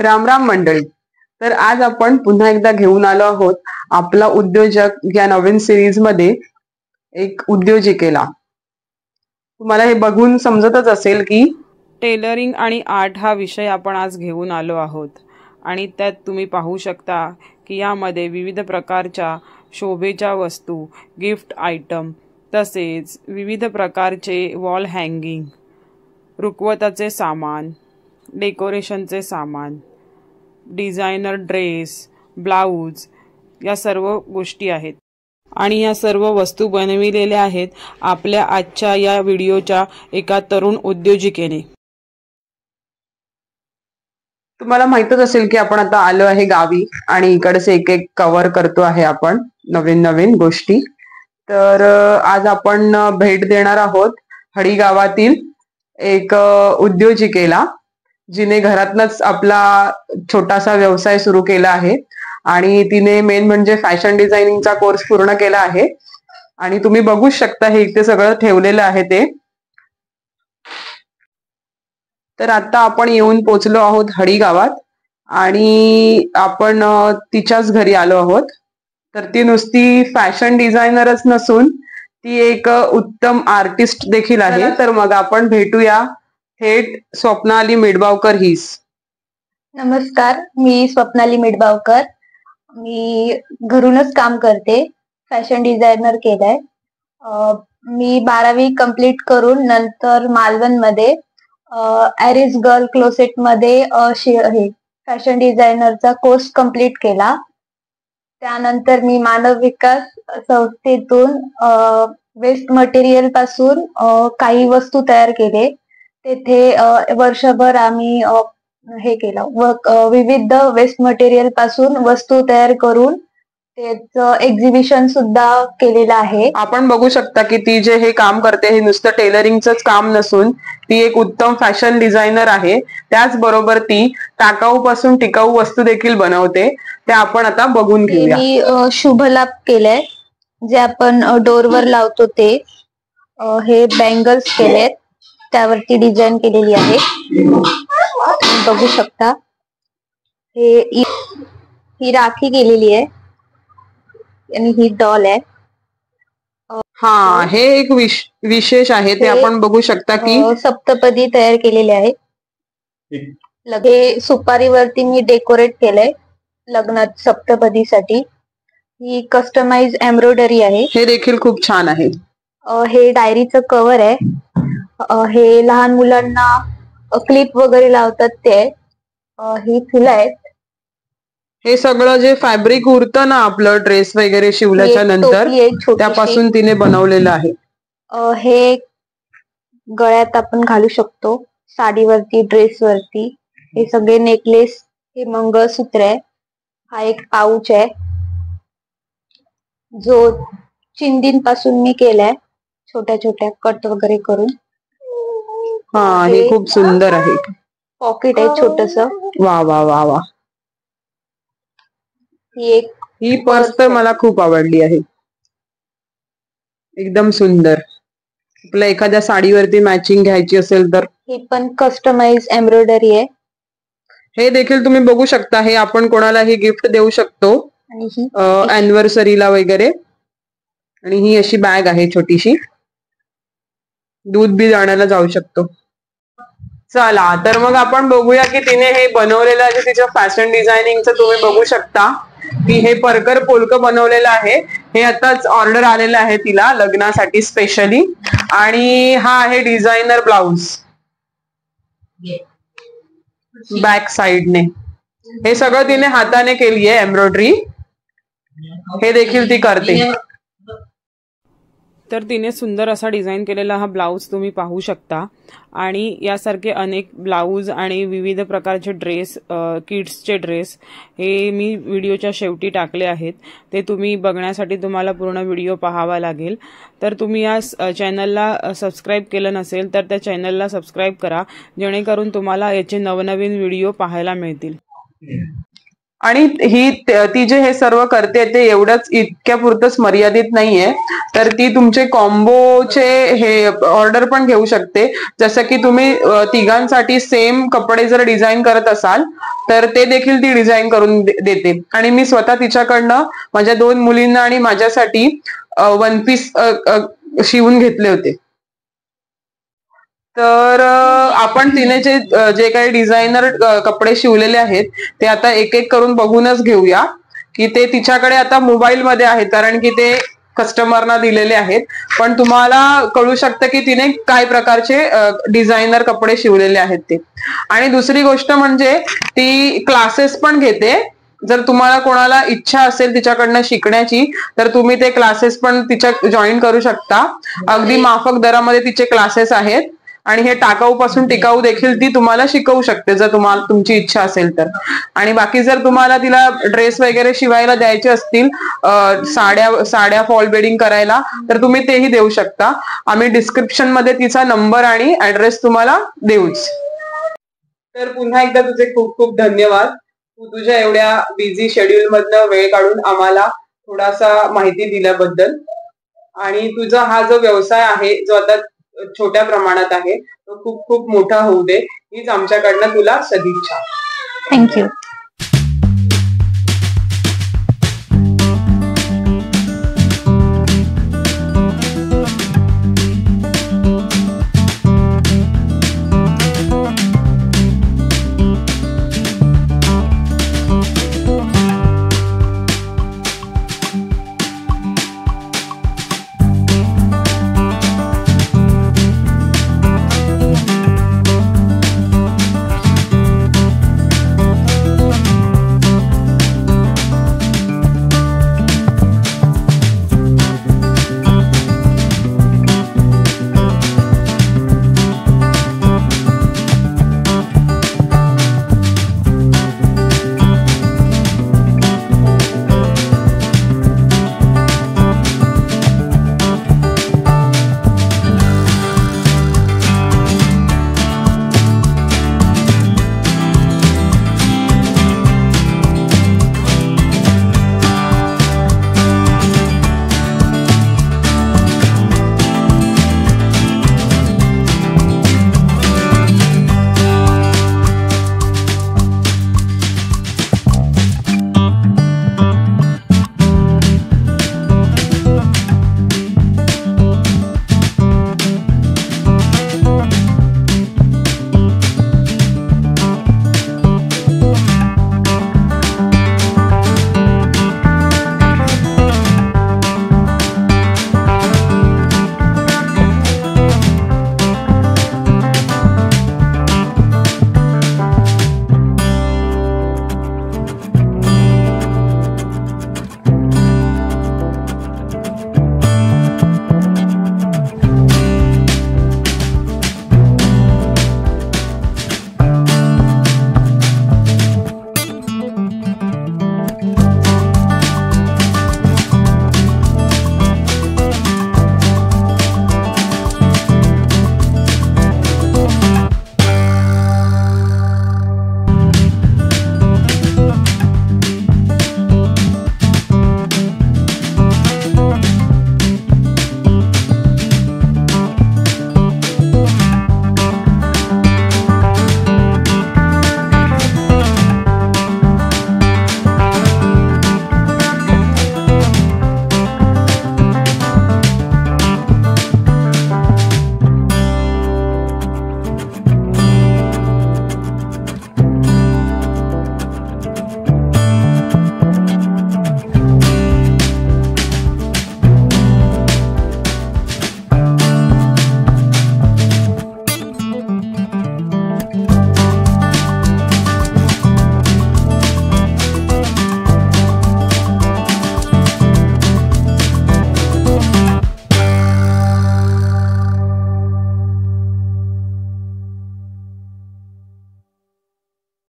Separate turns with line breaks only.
राम राम मंडळी. तर आज आपण पुन्हा एकदा घेऊन आलो आहोत आपला उद्योजक या नवीन सिरीज मध्ये एक उद्योजिकेला. तुम्हाला हे बघून समजतच असेल की
टेलरिंग आणि आर्ट हा विषय आपण आज घेऊन आलो आहोत आणि त्यात तुम्ही पाहू शकता की यामध्ये विविध प्रकारच्या शोभेच्या वस्तू, गिफ्ट आयटम, तसेच विविध प्रकारचे वॉल हँगिंग, रुखवताचे सामान, डेकोरेशनचे सामान, डिझायनर ड्रेस, ब्लाऊज या सर्व गोष्टी आहेत आणि या सर्व वस्तू बनविलेल्या आहेत आपल्या आजच्या या व्हिडिओच्या एका तरुण उद्योजिकेने.
तुम्हाला माहितच असेल की आपण आता आलो आहे गावी आणि इकडचे एक एक कव्हर करतो आहे आपण नवीन नवीन गोष्टी. तर आज आपण भेट देणार आहोत हडी गावातील एक उद्योजिकेला, जिने घरातनच आपला छोटासा व्यवसाय सुरू केला आहे आणि तिने मेन म्हणजे फॅशन डिझायनिंगचा कोर्स पूर्ण केला आहे आणि तुम्ही बघू शकता हे इथे सगळं ठेवलेलं आहे ते. तर आता आपण येऊन पोचलो आहोत हडी गावात आणि आपण तिच्याच घरी आलो आहोत. तर ती नुसती फॅशन डिझायनरच नसून ती एक उत्तम आर्टिस्ट देखील आहे. तर मग आपण भेटूया थेट स्वप्नाली मिडबावकर हीस.
नमस्कार, मी स्वप्नाली मिडबावकर. मी घरूनच काम करते, फॅशन डिझायनर केलंय. मी 12वी कंप्लीट करून नंतर मालवण मध्ये ॲरिस गर्ल क्लोसेट मध्ये फॅशन डिझायनरचा कोर्स कंप्लीट केला. त्यानंतर मी मानव विकास संस्थेतून वेस्ट मटेरियल पासून काही वस्तू तयार केले. तेथे वर्षभर आम्ही हे केलं, विविध वेस्ट मटेरियल पासून वस्तू तयार करून त्याचं एक्झिबिशन सुद्धा केलेलं आहे.
आपण बघू शकता की ती जे हे काम करते हे नुसतं टेलरिंगच काम नसून ती एक उत्तम फॅशन डिझायनर आहे. त्याचबरोबर ती टाकाऊ पासून टिकाऊ वस्तू देखील बनवते. ते आपण आता बघून घेऊया.
मी शुभलाभ केलंय, जे आपण डोरवर लावतो ते. हे बँगल्स केलेत, त्यावरती डिझाईन केलेली आहे, बघू शकता. ही राखी केलेली आहे आणि ही डॉल आहे.
हा, हे एक विशेष आहे ते आपण बघू शकता की
सप्तपदी तयार केलेले आहे. हे सुपारीवरती मी डेकोरेट केलंय लग्नात सप्तपदीसाठी. ही कस्टमाइज एम्ब्रॉयडरी आहे.
हे देखील खूप छान आहे.
हे डायरीचं कव्हर आहे. हे लहान मुलांना क्लिप वगैरे लावतात ते. ही फुलं आहेत.
हे सगळं जे फॅब्रिक उरतं ना आपलं ड्रेस वगैरे शिवल्याच्या नंतर त्यापासून तिने बनवलेलं आहे.
हे गळ्यात आपण घालू शकतो, साडीवरती, ड्रेसवरती. हे सगळे नेकलेस, हे मंगळसूत्र आहे. हा एक पाऊच आहे जो चिंदींपासून मी केलाय, छोट्या छोट्या कट वगैरे करून.
हा, हे खूप सुंदर आहे.
पॉकेट आहे छोटस.
वा वा वा वा. ही पर्स तर मला खूप आवडली आहे, एकदम सुंदर. आपल्या एखाद्या साडीवरती मॅचिंग घ्यायची असेल तर.
ही पण कस्टमाइज एम्ब्रॉयडरी आहे.
हे देखील तुम्ही बघू शकता. हे आपण कोणालाही गिफ्ट देऊ शकतो अॅनिव्हर्सरीला वगैरे. आणि ही अशी बॅग आहे छोटीशी, दूध बी आणायला जाऊ शकतो. चला, तर मग आपण बघूया की तिने हे बनवलेलं आहे तिच्या फॅशन डिझायनिंगचं. तुम्ही बघू शकता की हे परकर पोलक बनवलेलं आहे. हे आताच ऑर्डर आलेलं आहे तिला लग्नासाठी स्पेशली. आणि हा आहे डिझायनर ब्लाउज बॅक साइडने. हे सगळं तिने हाताने केली आहे एम्ब्रॉयडरी. हे देखील ती करते.
तर तिने सुंदर असा डिझाईन केलेला हा ब्लाऊज तुम्ही पाहू शकता. आणि यासारखे अनेक ब्लाऊज आणि विविध प्रकारचे ड्रेस, किड्सचे ड्रेस हे मी व्हिडिओच्या शेवटी टाकले आहेत. ते तुम्ही बघण्यासाठी तुम्हाला पूर्ण व्हिडिओ पाहावा लागेल. तर तुम्ही या चॅनलला सबस्क्राईब केलं नसेल तर त्या चॅनलला सबस्क्राईब करा, जेणेकरून तुम्हाला याचे नवनवीन व्हिडिओ पाहायला मिळतील.
आणि ती जे हे सर्व करते ते एवढंच इतक्या पुरतच मर्यादित नाहीये. तर ती तुमचे कॉम्बोचे हे ऑर्डर पण घेऊ शकते. जसं की तुम्ही तिघांसाठी सेम कपडे जर डिझाईन करत असाल तर ते देखील ती डिझाईन करून देते. आणि मी स्वतः तिच्याकडनं माझ्या 2 मुलींना आणि माझ्यासाठी 1 पीस शिवून घेतले होते. तर आपण तिने जे काही डिझायनर कपडे शिवलेले आहेत ते आता एक एक करून बघूनच घेऊया, की ते तिच्याकडे आता मोबाईलमध्ये आहेत, कारण की ते कस्टमरना दिलेले आहेत. पण तुम्हाला कळू शकतं की तिने काय प्रकारचे डिझायनर कपडे शिवलेले आहेत ते. आणि दुसरी गोष्ट म्हणजे ती क्लासेस पण घेते. जर तुम्हाला कोणाला इच्छा असेल तिच्याकडनं शिकण्याची तर तुम्ही ते क्लासेस पण तिच्या जॉईन करू शकता. अगदी माफक दरामध्ये तिचे क्लासेस आहेत. आणि हे टाकाऊ पासून टिकाऊ देखील ती तुम्हाला शिकवू शकते जर तुम्हाला तुमची इच्छा असेल तर. आणि बाकी जर तुम्हाला तिला ड्रेस वगैरे शिवायला द्यायचे असतील, साड्या फॉल बेडिंग करायला, तर तुम्ही तेही देऊ शकता. आम्ही डिस्क्रिप्शन मध्ये तिचा नंबर आणि ऍड्रेस तुम्हाला देऊच. तर पुन्हा एकदा तुझे खूप खूप धन्यवाद. तू तुझ्या एवढ्या बिझी शेड्यूल मधनं वेळ काढून आम्हाला थोडासा माहिती दिल्याबद्दल. आणि तुझा हा जो व्यवसाय आहे जो आता छोट्या प्रमाणात आहे तो खूप खूप मोठा होऊ दे हीच आमच्याकडनं तुला सदिच्छा.
थँक्यू.